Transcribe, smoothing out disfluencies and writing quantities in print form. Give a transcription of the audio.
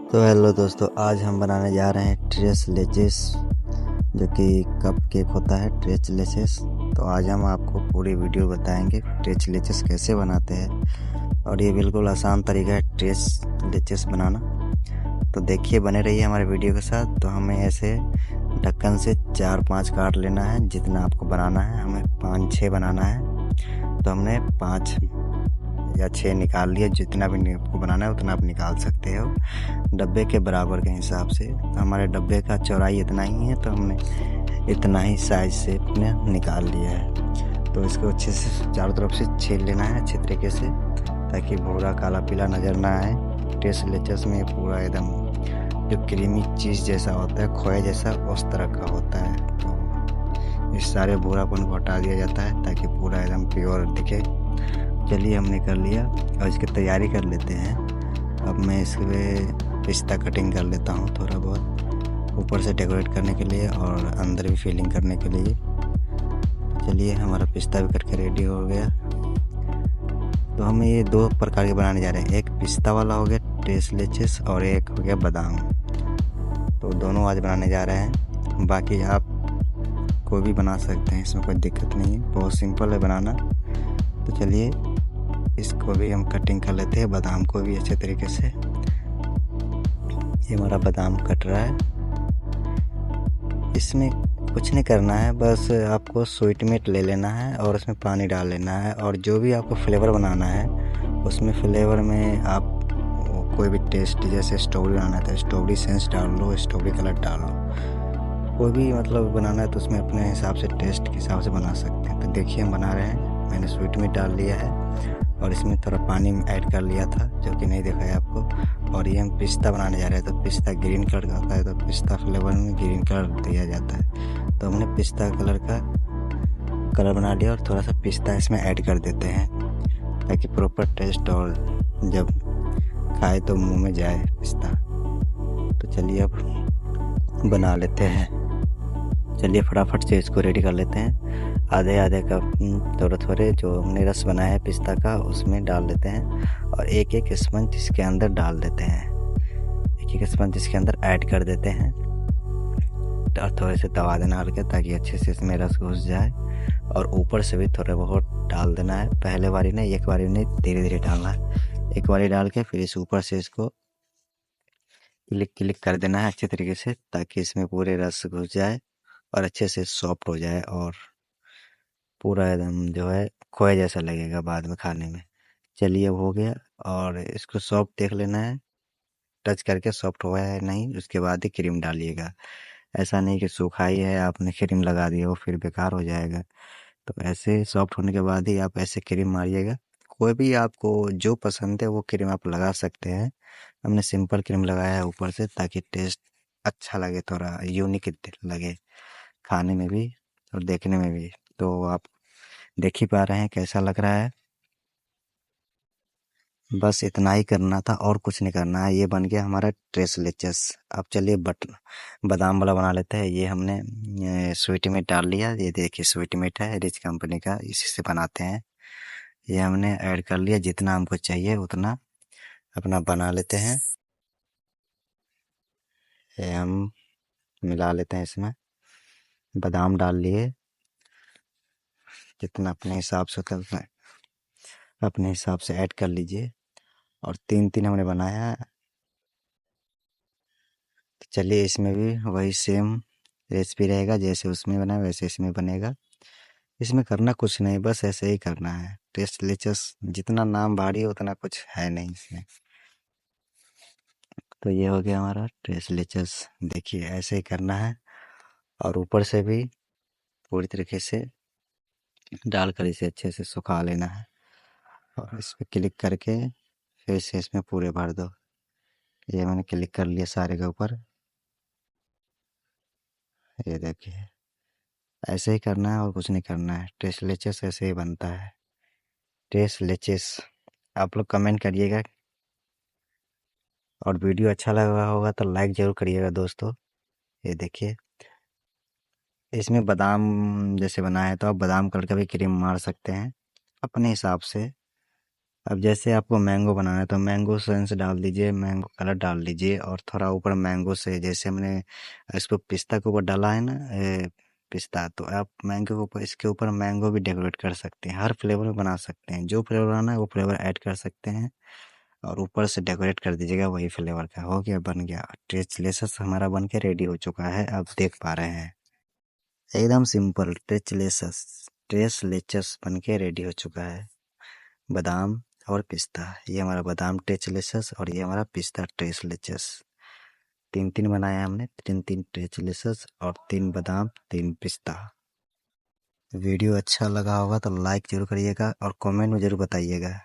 तो हेलो दोस्तों, आज हम बनाने जा रहे हैं ट्रेस लेचेस, जो कि कप केक होता है ट्रेस लेचेस। तो आज हम आपको पूरी वीडियो बताएंगे ट्रेस लेचेस कैसे बनाते हैं, और ये बिल्कुल आसान तरीका है ट्रेस लेचेस बनाना। तो देखिए, बने रहिए हमारे वीडियो के साथ। तो हमें ऐसे ढक्कन से 4-5 काट लेना है, जितना आपको बनाना है। हमें 5-6 बनाना है, तो हमने 5 या 6 निकाल लिया। जितना भी आपको बनाना है उतना आप निकाल सकते हो, डब्बे के बराबर के हिसाब से। तो हमारे डब्बे का चौड़ाई इतना ही है, तो हमने इतना ही साइज से अपने निकाल लिया है। तो इसको अच्छे से चारों तरफ से छील लेना है अच्छे तरीके से, ताकि भूरा काला पीला नज़र ना आए। टेस्ट लेचस में पूरा एकदम जो क्रीमी चीज़ जैसा होता है, खोया जैसा, उस तरह का होता है। तो इस सारे भूरापन को हटा दिया जाता है ताकि पूरा एकदम प्योर दिखे। चलिए, हमने कर लिया और इसकी तैयारी कर लेते हैं। अब मैं इसमें पिस्ता कटिंग कर लेता हूँ थोड़ा बहुत, ऊपर से डेकोरेट करने के लिए और अंदर भी फिलिंग करने के लिए। चलिए, हमारा पिस्ता भी करके रेडी हो गया। तो हम ये 2 प्रकार के बनाने जा रहे हैं, एक पिस्ता वाला हो गया ट्रेस लेचेस और एक हो गया बादाम। तो दोनों आज बनाने जा रहे हैं। बाकी आप कोई भी बना सकते हैं, इसमें कोई दिक्कत नहीं है, बहुत सिंपल है बनाना। तो चलिए, इसको भी हम कटिंग कर लेते हैं, बादाम को भी अच्छे तरीके से। ये हमारा बादाम कट रहा है। इसमें कुछ नहीं करना है, बस आपको स्वीट मीट ले लेना है और उसमें पानी डाल लेना है। और जो भी आपको फ्लेवर बनाना है, उसमें फ्लेवर में आप कोई भी टेस्ट, जैसे स्ट्रॉबेरी बनाना है तो स्ट्रॉबेरी सेंस डाल लो, स्ट्रॉबेरी कलर डाल लो। कोई भी मतलब बनाना है तो उसमें अपने हिसाब से, टेस्ट के हिसाब से बना सकते हैं। तो देखिए, हम बना रहे हैं। मैंने स्वीट मीट डाल लिया है और इसमें थोड़ा पानी ऐड कर लिया था, जो कि नहीं देखा है आपको। और ये हम पिस्ता बनाने जा रहे हैं, तो पिस्ता ग्रीन कलर का होता है, तो पिस्ता फ्लेवर में ग्रीन कलर दिया जाता है। तो हमने पिस्ता कलर का कलर बना लिया और थोड़ा सा पिस्ता इसमें ऐड कर देते हैं, ताकि प्रॉपर टेस्ट और जब खाए तो मुंह में जाए पिस्ता। तो चलिए, अब बना लेते हैं। चलिए, फटाफट से इसको रेडी कर लेते हैं। आधे आधे कप थोड़े थोड़े जो हमने रस बनाया है पिस्ता का, उसमें डाल देते हैं। और एक एक स्पंज इसके अंदर डाल देते हैं, एक एक स्पंज इसके अंदर ऐड कर देते हैं। और थोड़े से दबा देना हल्के, ताकि अच्छे से इसमें रस घुस जाए। और ऊपर से भी थोड़ा बहुत डाल देना है, पहले बारी नहीं, एक बारी नहीं, धीरे धीरे डालना है। एक बारी डाल के फिर इस ऊपर से इसको क्लिक क्लिक कर देना है अच्छे तरीके से, ताकि इसमें पूरे रस घुस जाए और अच्छे से सॉफ्ट हो जाए, और पूरा एकदम जो है खोया जैसा लगेगा बाद में खाने में। चलिए, अब हो गया। और इसको सॉफ्ट देख लेना है, टच करके सॉफ्ट हुआ है नहीं, उसके बाद ही क्रीम डालिएगा। ऐसा नहीं कि सूखा ही है आपने क्रीम लगा दिया, वो फिर बेकार हो जाएगा। तो ऐसे सॉफ्ट होने के बाद ही आप ऐसे क्रीम मारिएगा। कोई भी आपको जो पसंद है वो क्रीम आप लगा सकते हैं। हमने सिंपल क्रीम लगाया है ऊपर से, ताकि टेस्ट अच्छा लगे, थोड़ा यूनिक लगे खाने में भी और देखने में भी। तो आप देख ही पा रहे हैं कैसा लग रहा है। बस इतना ही करना था और कुछ नहीं करना है। ये बन गया हमारा ट्रेस लेचेस। अब चलिए बादाम वाला बना लेते हैं। ये हमने स्वीट मीट डाल लिया। ये देखिए, स्वीट मीट है रिच कंपनी का, इसी से बनाते हैं। ये हमने ऐड कर लिया, जितना हमको चाहिए उतना अपना बना लेते हैं। ये हम मिला लेते हैं इसमें। बादाम डाल लिए, जितना अपने हिसाब से उतना अपने हिसाब से ऐड कर लीजिए। और 3-3 हमने बनाया है। तो चलिए, इसमें भी वही सेम रेसिपी रहेगा, जैसे उसमें बना वैसे इसमें बनेगा। इसमें करना कुछ नहीं, बस ऐसे ही करना है। टेस्ट लेचस जितना नाम भारी है उतना कुछ है नहीं इसमें। तो ये हो गया हमारा टेस्ट लेचस। देखिए, ऐसे ही करना है। और ऊपर से भी पूरी तरीके से डालकर इसे अच्छे से सुखा लेना है। और इस पर क्लिक करके फिर से इसमें पूरे भर दो। ये मैंने क्लिक कर लिया सारे के ऊपर। ये देखिए, ऐसे ही करना है और कुछ नहीं करना है। टेस्ट लेचेस ऐसे ही बनता है। टेस्ट लेचेस आप लोग कमेंट करिएगा, और वीडियो अच्छा लगा होगा तो लाइक ज़रूर करिएगा दोस्तों। ये देखिए, इसमें बादाम जैसे बनाया है, तो आप बादाम कलर का भी क्रीम मार सकते हैं अपने हिसाब से। अब जैसे आपको मैंगो बनाना है तो मैंगो सेंस डाल दीजिए, मैंगो कलर डाल दीजिए और थोड़ा ऊपर मैंगो से, जैसे हमने इसको पिस्ता के ऊपर डाला है ना, पिस्ता, तो आप मैंगो के ऊपर, इसके ऊपर मैंगो भी डेकोरेट कर सकते हैं। हर फ्लेवर में बना सकते हैं, जो फ्लेवर बनाना है वो फ्लेवर ऐड कर सकते हैं और ऊपर से डेकोरेट कर दीजिएगा वही फ्लेवर का। हो गया, बन गया। ट्रेचलेसस हमारा बन के रेडी हो चुका है, आप देख पा रहे हैं। एकदम सिंपल, ट्रेसलेचस बन के रेडी हो चुका है। बादाम और पिस्ता, ये हमारा बादाम ट्रेचलेसस और ये हमारा पिस्ता ट्रेचलेचस। तीन तीन बनाया हमने, तीन तीन ट्रेचलेसस और तीन बादाम, तीन पिस्ता। वीडियो अच्छा लगा होगा तो लाइक जरूर करिएगा और कमेंट में जरूर बताइएगा।